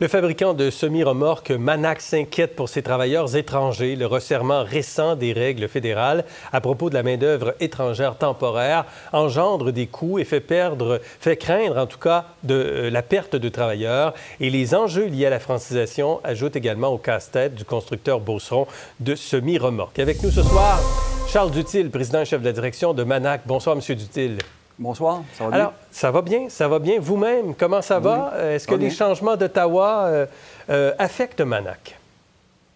Le fabricant de semi-remorques Manac s'inquiète pour ses travailleurs étrangers. Le resserrement récent des règles fédérales à propos de la main-d'œuvre étrangère temporaire engendre des coûts et fait craindre en tout cas la perte de travailleurs. Et les enjeux liés à la francisation ajoutent également au casse-tête du constructeur Beauceron de semi-remorques. Avec nous ce soir, Charles Duthil, président et chef de la direction de Manac. Bonsoir, M. Duthil. Bonsoir, ça va bien? Alors, ça va bien, ça va bien. Vous-même, comment ça va? Est-ce que les changements d'Ottawa affectent Manac?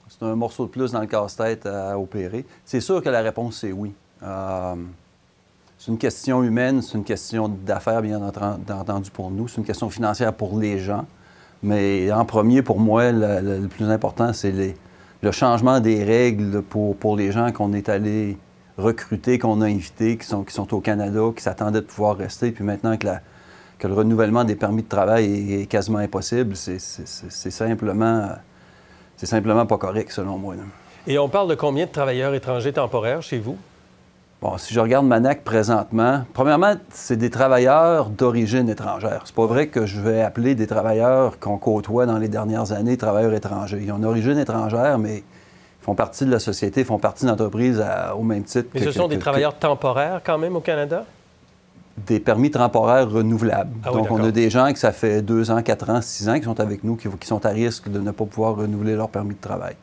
C'est un morceau de plus dans le casse-tête à opérer. C'est sûr que la réponse, c'est oui. C'est une question humaine, c'est une question d'affaires, bien entendu, pour nous. C'est une question financière pour les gens. Mais en premier, pour moi, le plus important, c'est le changement des règles pour les gens qu'on est allé recrutés, qu'on a invités, qui sont au Canada, qui s'attendaient de pouvoir rester. Puis maintenant que le renouvellement des permis de travail est quasiment impossible, c'est simplement pas correct, selon moi. Là. Et on parle de combien de travailleurs étrangers temporaires chez vous? Bon, si je regarde Manac présentement, premièrement, c'est des travailleurs d'origine étrangère. C'est pas vrai que je vais appeler des travailleurs qu'on côtoie dans les dernières années travailleurs étrangers. Ils ont une origine étrangère, mais font partie de la société, font partie de l'entreprise au même titre. Mais ce sont des travailleurs temporaires quand même au Canada? Des permis temporaires renouvelables. Ah oui, donc, on a des gens qui, ça fait 2 ans, 4 ans, 6 ans, qui sont avec nous, qui sont à risque de ne pas pouvoir renouveler leur permis de travail.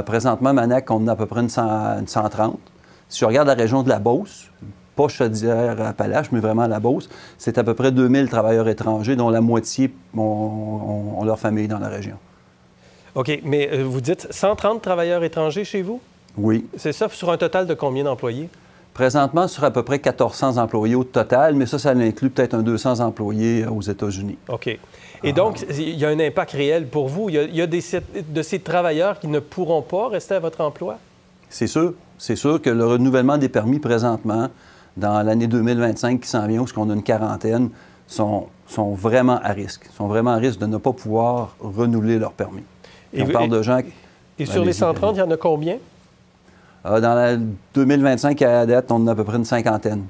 Présentement, Manac, on a à peu près une 130. Si je regarde la région de la Beauce, pas Chaudière-Appalaches, mais vraiment la Beauce, c'est à peu près 2000 travailleurs étrangers, dont la moitié ont leur famille dans la région. OK, mais vous dites 130 travailleurs étrangers chez vous? Oui. C'est ça, sur un total de combien d'employés? Présentement, sur à peu près 1400 employés au total, mais ça inclut peut-être un 200 employés aux États-Unis. OK. Et donc, il y a un impact réel pour vous? Il y a de ces travailleurs qui ne pourront pas rester à votre emploi? C'est sûr. C'est sûr que le renouvellement des permis présentement, dans l'année 2025 qui s'en vient, où on a une quarantaine, sont vraiment à risque. Ils sont vraiment à risque de ne pas pouvoir renouveler leur permis. Et on parle de gens... Et sur les 130, il y en a combien? Dans la 2025 à la date, on a à peu près une cinquantaine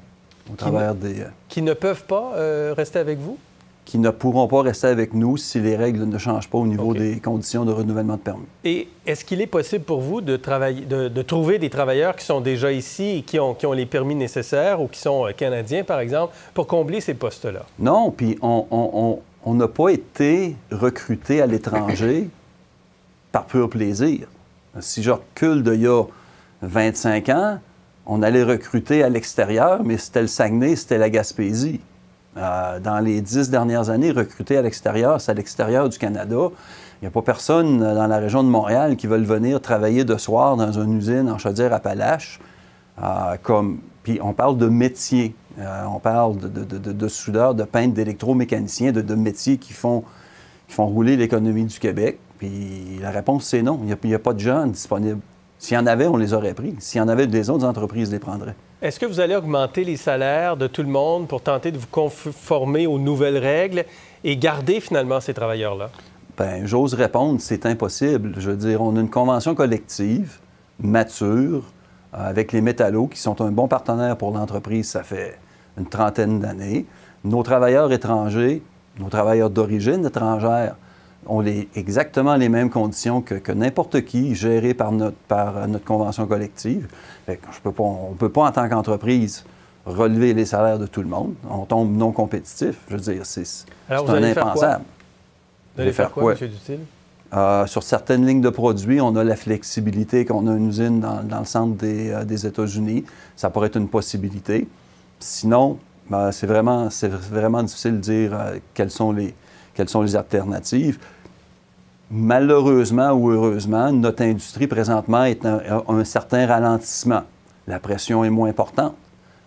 au travers des... Qui ne peuvent pas rester avec vous? Qui ne pourront pas rester avec nous si les règles ne changent pas au niveau des conditions de renouvellement de permis. Et est-ce qu'il est possible pour vous de trouver des travailleurs qui sont déjà ici et qui ont les permis nécessaires ou qui sont canadiens, par exemple, pour combler ces postes-là? Non, puis on n'a pas été recrutés à l'étranger par pur plaisir. Si je recule d'il y a 25 ans, on allait recruter à l'extérieur, mais c'était le Saguenay, c'était la Gaspésie. Dans les 10 dernières années, recruter à l'extérieur, c'est à l'extérieur du Canada. Il n'y a pas personne dans la région de Montréal qui veut venir travailler de soir dans une usine en Chaudière-Appalaches. Puis on parle de métiers. On parle de soudeurs, de peintres, d'électromécaniciens, de métiers qui font rouler l'économie du Québec. Puis la réponse, c'est non. Il n'y a pas de gens disponibles. S'il y en avait, on les aurait pris. S'il y en avait, des autres entreprises les prendraient. Est-ce que vous allez augmenter les salaires de tout le monde pour tenter de vous conformer aux nouvelles règles et garder finalement ces travailleurs-là? Bien, j'ose répondre, c'est impossible. Je veux dire, on a une convention collective mature avec les métallos qui sont un bon partenaire pour l'entreprise, ça fait une trentaine d'années. Nos travailleurs étrangers, nos travailleurs d'origine étrangère, ont exactement les mêmes conditions que n'importe qui, gérés par notre convention collective. On ne peut pas, en tant qu'entreprise, relever les salaires de tout le monde. On tombe non compétitif. Je veux dire, c'est un impensable. Vous allez faire quoi, M. Duthil? Sur certaines lignes de produits, on a la flexibilité qu'on a une usine dans le centre des États-Unis. Ça pourrait être une possibilité. Sinon, c'est vraiment difficile de dire quelles sont les alternatives. Malheureusement ou heureusement, notre industrie présentement a un certain ralentissement. La pression est moins importante.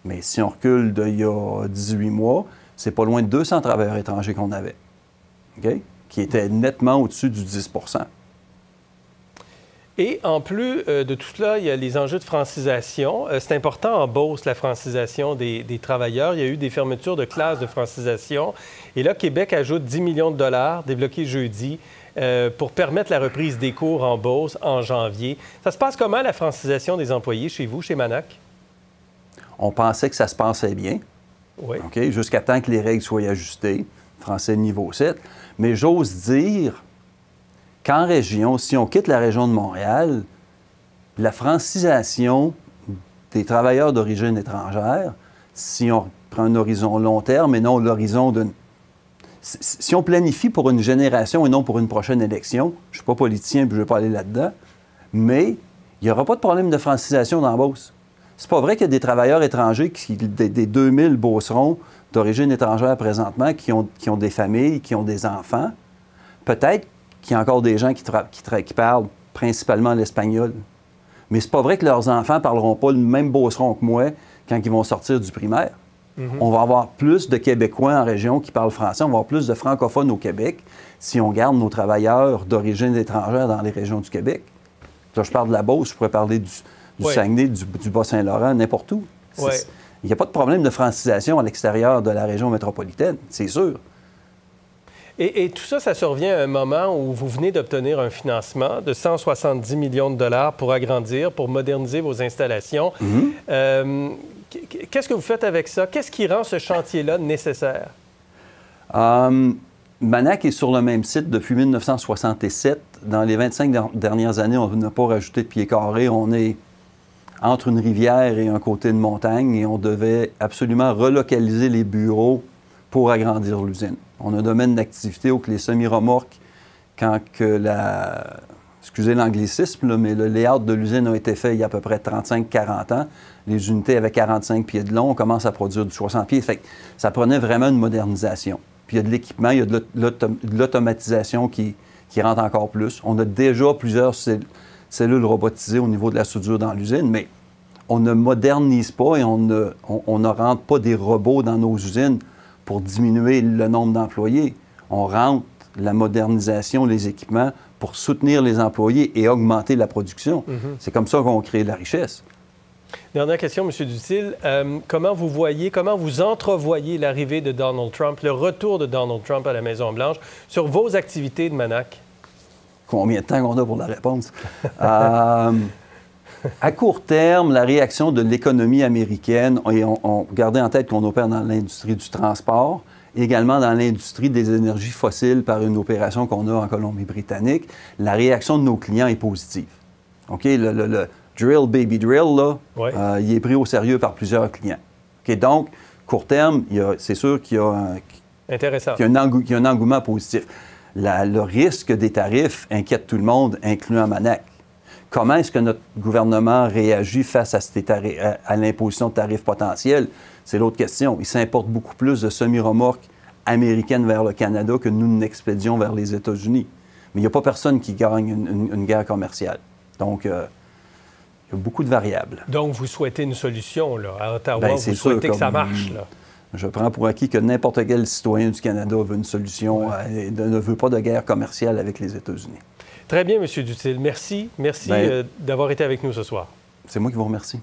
Mais si on recule d'il y a 18 mois, c'est pas loin de 200 travailleurs étrangers qu'on avait, qui étaient nettement au-dessus du 10 %. Et en plus de tout cela, il y a les enjeux de francisation. C'est important en Beauce, la francisation des travailleurs. Il y a eu des fermetures de classes de francisation. Et là, Québec ajoute 10 millions de dollars débloqués jeudi pour permettre la reprise des cours en Beauce en janvier. Ça se passe comment, la francisation des employés chez vous, chez Manac? On pensait que ça se passait bien, jusqu'à temps que les règles soient ajustées, français niveau 7. Mais j'ose dire qu'en région, si on quitte la région de Montréal, la francisation des travailleurs d'origine étrangère, si on prend un horizon long terme et non l'horizon d'une... Si on planifie pour une génération et non pour une prochaine élection, je ne suis pas politicien et je ne vais pas aller là-dedans, mais il n'y aura pas de problème de francisation dans la Beauce. C'est pas vrai qu'il y a des travailleurs étrangers, des 2000 Beaucerons d'origine étrangère présentement, qui ont des familles, qui ont des enfants. Peut-être qu'il y a encore des gens qui parlent principalement l'espagnol. Mais c'est pas vrai que leurs enfants ne parleront pas le même Beauceron que moi quand ils vont sortir du primaire. On va avoir plus de Québécois en région qui parlent français, on va avoir plus de francophones au Québec si on garde nos travailleurs d'origine étrangère dans les régions du Québec. Là, je parle de la Beauce, je pourrais parler du Saguenay, du Bas-Saint-Laurent, n'importe où. Il n'y a pas de problème de francisation à l'extérieur de la région métropolitaine, c'est sûr. Et tout ça, ça survient à un moment où vous venez d'obtenir un financement de 170 millions de dollars pour agrandir, pour moderniser vos installations. Qu'est-ce que vous faites avec ça? Qu'est-ce qui rend ce chantier-là nécessaire? Manac est sur le même site depuis 1967. Dans les 25 dernières années, on n'a pas rajouté de pieds carrés. On est entre une rivière et un côté de montagne et on devait absolument relocaliser les bureaux pour agrandir l'usine. On a un domaine d'activité où les semi-remorques, quand que excusez l'anglicisme, là, mais le layout de l'usine a été fait il y a à peu près 35-40 ans. Les unités avaient 45 pieds de long, on commence à produire du 60 pieds. Fait que ça prenait vraiment une modernisation. Puis il y a de l'équipement, il y a de l'automatisation qui rentre encore plus. On a déjà plusieurs cellules robotisées au niveau de la soudure dans l'usine, mais on ne modernise pas et on ne rentre pas des robots dans nos usines pour diminuer le nombre d'employés. On rentre la modernisation, les équipements pour soutenir les employés et augmenter la production. C'est comme ça qu'on crée de la richesse. Dernière question, M. Duthil. Comment vous entrevoyez l'arrivée de Donald Trump, le retour de Donald Trump à la Maison-Blanche sur vos activités de Manac? Combien de temps qu'on a pour la réponse? À court terme, la réaction de l'économie américaine, et on gardait en tête qu'on opère dans l'industrie du transport, également dans l'industrie des énergies fossiles par une opération qu'on a en Colombie-Britannique, la réaction de nos clients est positive. OK? Le drill, baby drill, là, il est pris au sérieux par plusieurs clients. OK? Donc, court terme, c'est sûr qu'il y a un engouement positif. Le risque des tarifs inquiète tout le monde, incluant Manac. Comment est-ce que notre gouvernement réagit face à l'imposition de tarifs potentiels? C'est l'autre question. Il s'importe beaucoup plus de semi-remorques américaines vers le Canada que nous n'expédions vers les États-Unis. Mais il n'y a pas personne qui gagne une guerre commerciale. Donc, il y a beaucoup de variables. Donc, vous souhaitez une solution, là, à Ottawa. Bien, vous souhaitez que ça marche, là. Je prends pour acquis que n'importe quel citoyen du Canada veut une solution et ne veut pas de guerre commerciale avec les États-Unis. Très bien, M. Duthil. Merci. Merci d'avoir été avec nous ce soir. C'est moi qui vous remercie.